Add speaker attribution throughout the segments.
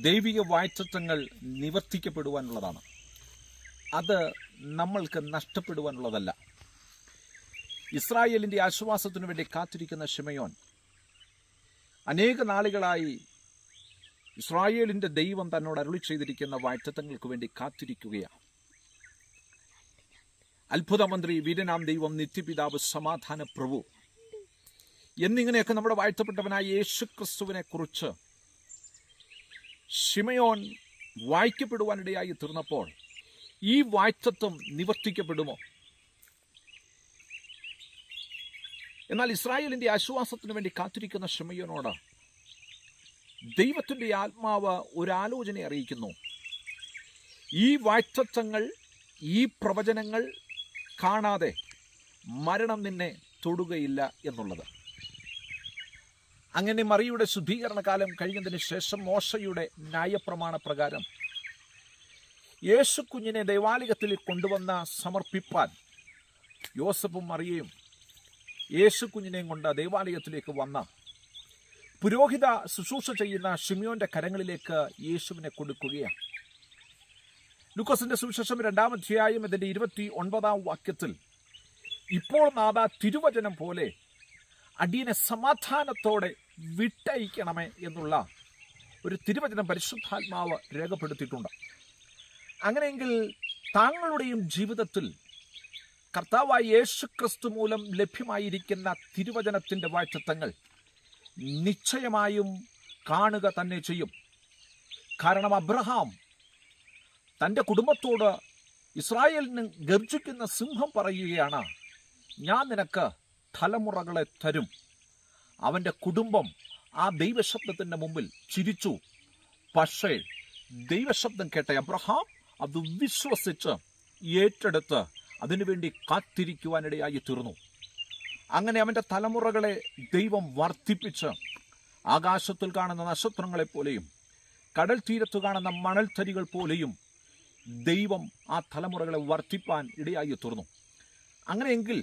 Speaker 1: ദൈവിക വാഗ്ദത്തങ്ങൾ നിവർത്തിക്കപ്പെടുവാനുള്ളതാണ്. അത് നമ്മൾക്ക് നഷ്ടപ്പെടുവാനുള്ളതല്ല. ഇസ്രായേലിൻ്റെ ആശ്വാസത്തിനു വേണ്ടി കാത്തിരിക്കുന്ന ശിമയോൻ അനേക നാളുകളായി ഇസ്രായേലിൻ്റെ ദൈവം തന്നോട് അരുളി ചെയ്തിരിക്കുന്ന വാഗ്ദത്തങ്ങൾക്ക് വേണ്ടി കാത്തിരിക്കുകയാണ്. അത്ഭുതമന്ത്രി, വീരനാം ദൈവം, നിത്യപിതാവ്, സമാധാന പ്രഭു എന്നിങ്ങനെയൊക്കെ നമ്മുടെ വാഴ്ത്തപ്പെട്ടവനായ യേശുക്രിസ്തുവിനെ കുറിച്ച് ശിമയോൻ വായിക്കപ്പെടുവാനിടയായി തീർന്നപ്പോൾ ഈ വാഗ്ദത്തം നിവർത്തിക്കപ്പെടുമോ? എന്നാൽ ഇസ്രായേലിന്റെ ആശ്വാസത്തിനു വേണ്ടി കാത്തിരിക്കുന്ന ശിമയോനോട് ദൈവത്തിന്റെ ആത്മാവ് ഒരാലോചന അറിയിക്കുന്നു. ഈ വാഗ്ദത്തങ്ങൾ, ഈ പ്രവചനങ്ങൾ കാണാതെ മരണം നിന്നെ തൊടുകയില്ല എന്നുള്ളത്. അങ്ങനെ മറിയുടെ ശുദ്ധീകരണ കാലം കഴിഞ്ഞതിന് ശേഷം മോശയുടെ ന്യായപ്രമാണ പ്രകാരം യേശു കുഞ്ഞിനെ ദൈവാലയത്തിൽ കൊണ്ടുവന്ന സമർപ്പിപ്പാൻ യോസഫും മറിയയും യേശു കുഞ്ഞിനെയും കൊണ്ട് ദൈവാലയത്തിലേക്ക് വന്ന പുരോഹിത ശുശ്രൂഷ ചെയ്യുന്ന ശിമയോന്റെ കരങ്ങളിലേക്ക് യേശുവിനെ കൊടുക്കുകയാണ്. ലൂക്കോസിന്റെ സുവിശേഷം 2-ാം അധ്യായം ഇതിന്റെ 29-ാം വാക്യത്തിൽ, ഇപ്പോൾ നാഥ തിരുവചനം പോലെ അടിയനെ സമാധാനത്തോടെ വിട്ടയക്കണമേ എന്നുള്ള ഒരു തിരുവചനം പരിശുദ്ധാത്മാവ് രേഖപ്പെടുത്തിയിട്ടുണ്ട്. അങ്ങനെയെങ്കിൽ താങ്കളുടെയും ജീവിതത്തിൽ കർത്താവായ യേശുക്രിസ്തു മൂലം ലഭ്യമായിരിക്കുന്ന തിരുവചനത്തിന്റെ വാഗ്ദത്തങ്ങൾ നിശ്ചയമായും കാണുക തന്നെ ചെയ്യും. കാരണം അബ്രഹാം തൻ്റെ കുടുംബത്തോട് ഇസ്രായേലിന് ഗർജിക്കുന്ന സിംഹം പറയുകയാണ്, ഞാൻ നിനക്ക് തലമുറകളെ തരും. അവൻ്റെ കുടുംബം ആ ദൈവശബ്ദത്തിൻ്റെ മുമ്പിൽ ചിരിച്ചു. പക്ഷേ ദൈവശബ്ദം കേട്ട അബ്രഹാം അത് വിശ്വസിച്ച് ഏറ്റെടുത്ത് അതിനുവേണ്ടി കാത്തിരിക്കുവാനിടയായി തീർന്നു. അങ്ങനെ അവൻ്റെ തലമുറകളെ ദൈവം വർദ്ധിപ്പിച്ച് ആകാശത്തിൽ കാണുന്ന നക്ഷത്രങ്ങളെപ്പോലെയും കടൽ തീരത്ത് കാണുന്ന മണൽത്തരികൾ പോലെയും ദൈവം ആ തലമുറകളെ വർദ്ധിപ്പാൻ ഇടയായി തീർന്നു. അങ്ങനെയെങ്കിൽ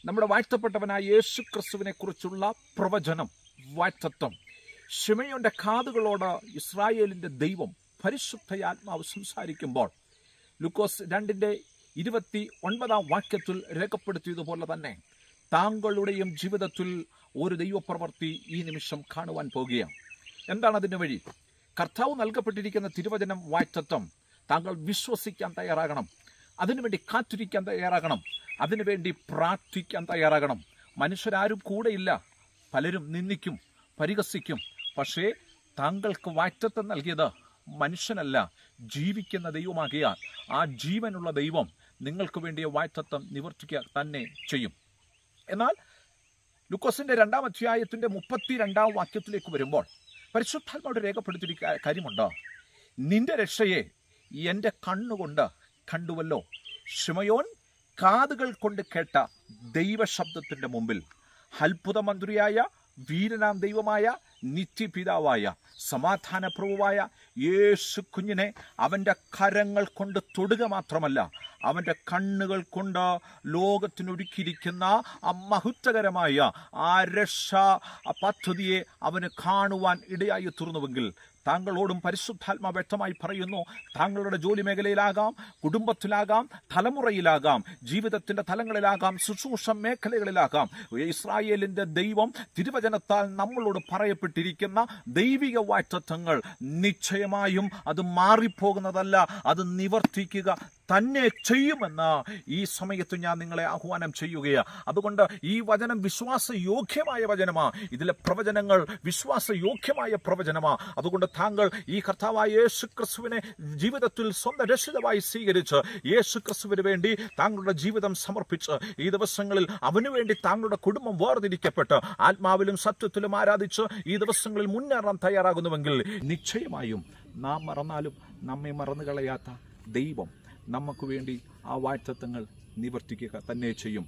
Speaker 1: നമ്മുടെ വാഴ്ത്തപ്പെട്ടവനായ യേശു ക്രിസ്തുവിനെ കുറിച്ചുള്ള പ്രവചനം, വാഗ്ദത്തം ശിമയോന്റെ കാതുകളോട് ഇസ്രായേലിന്റെ ദൈവം പരിശുദ്ധയാത്മാവ് സംസാരിക്കുമ്പോൾ ലൂക്കോസ് 2:29 വാക്യത്തിൽ രേഖപ്പെടുത്തിയതുപോലെ തന്നെ താങ്കളുടെയും ജീവിതത്തിൽ ഒരു ദൈവപ്രവൃത്തി ഈ നിമിഷം കാണുവാൻ പോകുകയാണ്. എന്താണ് അതിന് വഴി? കർത്താവ് നൽകപ്പെട്ടിരിക്കുന്ന തിരുവചനം, വാഗ്ദത്തം താങ്കൾ വിശ്വസിക്കാൻ തയ്യാറാകണം. അതിനുവേണ്ടി കാത്തിരിക്കാൻ തയ്യാറാകണം. അതിനുവേണ്ടി പ്രാർത്ഥിക്കാൻ തയ്യാറാകണം. മനുഷ്യരാരും കൂടെയില്ല. പലരും നിന്ദിക്കും, പരിഹസിക്കും. പക്ഷേ താങ്കൾക്ക് വാഗ്ദത്തം നൽകിയത് മനുഷ്യനല്ല, ജീവിക്കുന്ന ദൈവമാകിയാൽ ആ ജീവനുള്ള ദൈവം നിങ്ങൾക്ക് വേണ്ടിയ വാഗ്ദത്തം നിവർത്തിക്കുക തന്നെ ചെയ്യും. എന്നാൽ ലൂക്കോസിന്റെ 2-ാം അധ്യായത്തിന്റെ 32-ാം വാക്യത്തിലേക്ക് വരുമ്പോൾ പരിശുദ്ധാത്മാവോട് രേഖപ്പെടുത്തിയിരിക്കുന്ന കാര്യമുണ്ട്. നിന്റെ രക്ഷയെ എൻ്റെ കണ്ണുകൊണ്ട് കണ്ടുവല്ലോ. ശിമയോൻ കാതുകൾ കൊണ്ട് കേട്ട ദൈവശബ്ദത്തിന്റെ മുമ്പിൽ അത്ഭുതമന്ത്രിയായ, വീരനാം ദൈവമായ, നിത്യപിതാവായ, സമാധാന പ്രഭുവായ യേശു കുഞ്ഞിനെ അവൻ്റെ കരങ്ങൾ കൊണ്ട് തൊടുക മാത്രമല്ല, അവൻ്റെ കണ്ണുകൾ കൊണ്ട് ലോകത്തിനൊരുക്കിയിരിക്കുന്ന ആ മഹത്വകരമായ ആ രക്ഷാ പദ്ധതിയെ അവന് കാണുവാൻ ഇടയായി തീർന്നുവെങ്കിൽ താങ്കളോടും പരിശുദ്ധാത്മാവ് വ്യക്തമായി പറയുന്നു, താങ്കളുടെ ജോലി മേഖലയിലാകാം, കുടുംബത്തിലാകാം, തലമുറയിലാകാം, ജീവിതത്തിൻ്റെ തലങ്ങളിലാകാം, ശുശ്രൂഷ മേഖലകളിലാകാം, ഇസ്രായേലിൻ്റെ ദൈവം തിരുവചനത്താൽ നമ്മളോട് പറയപ്പെട്ടിരിക്കുന്ന ദൈവിക വാഗ്ദത്തങ്ങൾ നിശ്ചയമായും അത് മാറിപ്പോകുന്നതല്ല, അത് നിവർത്തിക്കുക തന്നെ ചെയ്യുമെന്ന് ഈ സമയത്ത് ഞാൻ നിങ്ങളെ ആഹ്വാനം ചെയ്യുകയാണ്. അതുകൊണ്ട് ഈ വചനം വിശ്വാസയോഗ്യമായ വചനമാണ്. ഇതിലെ പ്രവചനങ്ങൾ വിശ്വാസയോഗ്യമായ പ്രവചനമാണ്. അതുകൊണ്ട് താങ്കൾ ഈ കർത്താവായ യേശു ക്രിസ്തുവിനെ ജീവിതത്തിൽ സ്വന്തം രക്ഷിതാവായി സ്വീകരിച്ച് യേശു ക്രിസ്തുവിന് വേണ്ടി താങ്കളുടെ ജീവിതം സമർപ്പിച്ച് ഈ ദിവസങ്ങളിൽ അവനു വേണ്ടി താങ്കളുടെ കുടുംബം വേർതിരിക്കപ്പെട്ട് ആത്മാവിലും സത്യത്തിലും ആരാധിച്ച് ഈ ദിവസങ്ങളിൽ മുന്നേറാൻ തയ്യാറാകുന്നുവെങ്കിൽ നിശ്ചയമായും നാം മറന്നാലും നമ്മെ മറന്നു കളയാത്ത ദൈവം നമുക്ക് വേണ്ടി ആ വാഗ്ദത്തങ്ങൾ നിവർത്തിക്കുക തന്നെ ചെയ്യും.